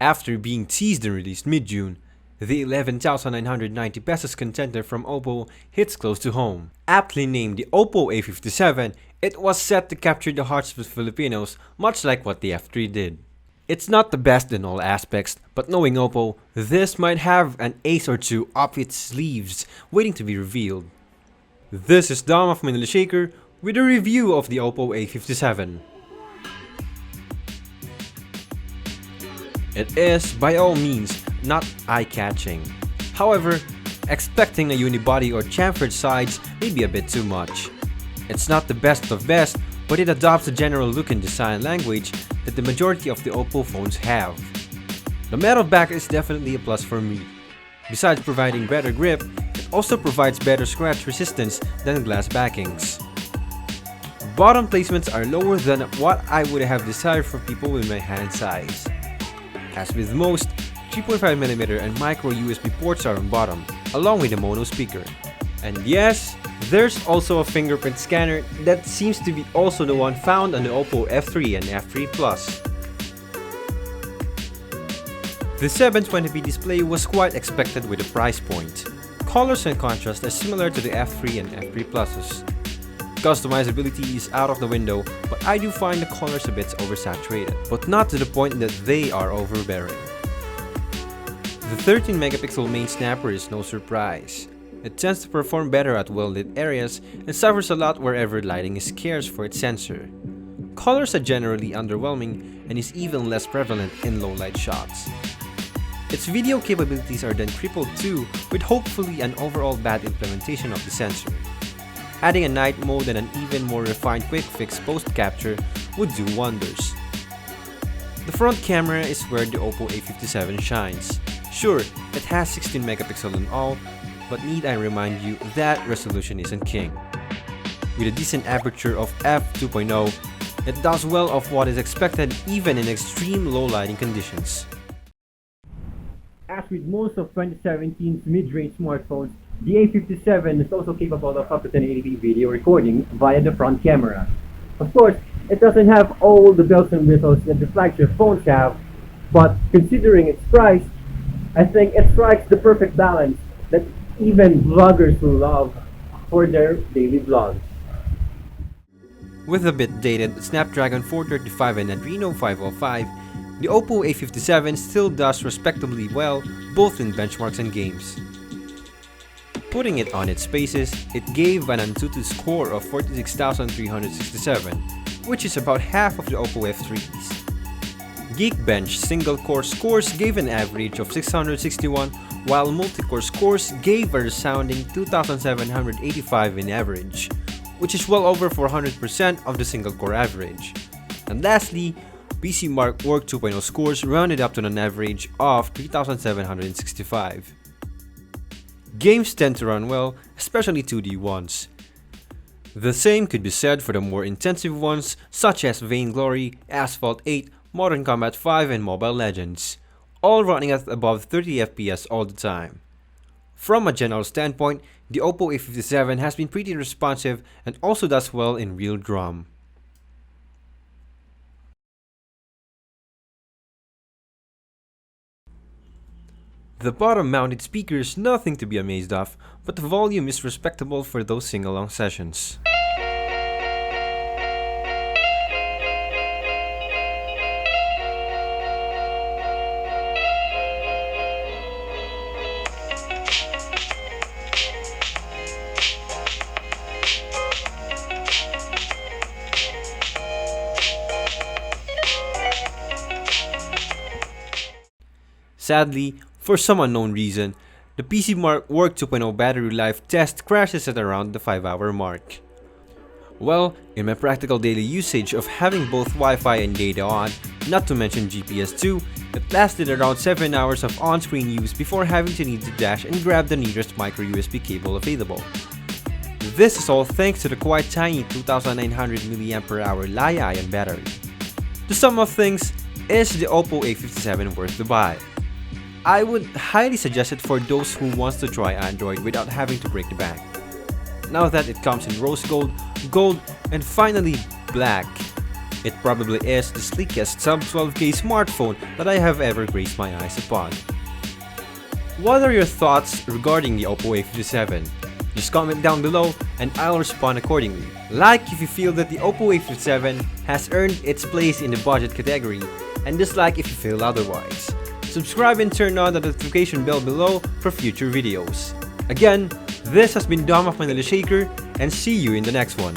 After being teased and released mid-June, the 11,990 pesos contender from OPPO hits close to home. Aptly named the OPPO A57, it was set to capture the hearts of Filipinos, much like what the F3 did. It's not the best in all aspects, but knowing OPPO, this might have an ace or two up its sleeves waiting to be revealed. This is Dom of Manila Shaker with a review of the OPPO A57. It is, by all means, not eye-catching. However, expecting a unibody or chamfered sides may be a bit too much. It's not the best of best, but it adopts a general look and design language that the majority of the OPPO phones have. The metal back is definitely a plus for me. Besides providing better grip, it also provides better scratch resistance than glass backings. Bottom placements are lower than what I would have desired for people with my hand size. As with most, 3.5mm and micro USB ports are on bottom, along with a mono speaker. And yes, there's also a fingerprint scanner that seems to be also the one found on the OPPO F3 and F3 Plus. The 720p display was quite expected with the price point. Colors and contrast are similar to the F3 and F3 Pluses. Customizability is out of the window, but I do find the colors a bit oversaturated, but not to the point that they are overbearing. The 13MP main snapper is no surprise. It tends to perform better at well-lit areas and suffers a lot wherever lighting is scarce for its sensor. Colors are generally underwhelming and is even less prevalent in low-light shots. Its video capabilities are then crippled too, with hopefully an overall bad implementation of the sensor. Adding a night mode and an even more refined quick-fix post-capture would do wonders. The front camera is where the OPPO A57 shines. Sure, it has 16MP in all, but need I remind you that resolution isn't king. With a decent aperture of f2.0, it does well of what is expected even in extreme low lighting conditions. As with most of 2017's mid-range smartphones, the A57 is also capable of up to 1080p video recording via the front camera. Of course, it doesn't have all the bells and whistles that the flagship phones have, but considering its price, I think it strikes the perfect balance that even vloggers will love for their daily vlogs. With a bit dated Snapdragon 435 and Adreno 505, the OPPO A57 still does respectably well both in benchmarks and games. Putting it on its basis, it gave an Antutu score of 46,367, which is about half of the OPPO F3's. Geekbench single-core scores gave an average of 661, while multi-core scores gave a resounding 2,785 in average, which is well over 400% of the single-core average. And lastly, PCMark Work 2.0 scores rounded up to an average of 3,765. Games tend to run well, especially 2D ones. The same could be said for the more intensive ones such as Vainglory, Asphalt 8, Modern Combat 5 and Mobile Legends, all running at above 30 FPS all the time. From a general standpoint, the OPPO A57 has been pretty responsive and also does well in real drum. The bottom-mounted speaker is nothing to be amazed of, but the volume is respectable for those sing-along sessions. Sadly, for some unknown reason, the PCMark Work 2.0 battery life test crashes at around the 5-hour mark. Well, in my practical daily usage of having both Wi-Fi and data on, not to mention GPS too, it lasted around 7 hours of on-screen use before having to need to dash and grab the nearest micro USB cable available. This is all thanks to the quite tiny 2900 mAh Li-ion battery. The sum of things, is the OPPO A57 worth the buy? I would highly suggest it for those who wants to try Android without having to break the bank. Now that it comes in rose gold, gold, and finally black, It probably is the sleekest sub-12K smartphone that I have ever graced my eyes upon. What are your thoughts regarding the OPPO A57? Just comment down below and I'll respond accordingly. Like if you feel that the OPPO A57 has earned its place in the budget category, and dislike if you feel otherwise. Subscribe and turn on the notification bell below for future videos. Again, this has been Dom of Manila Shaker, and see you in the next one.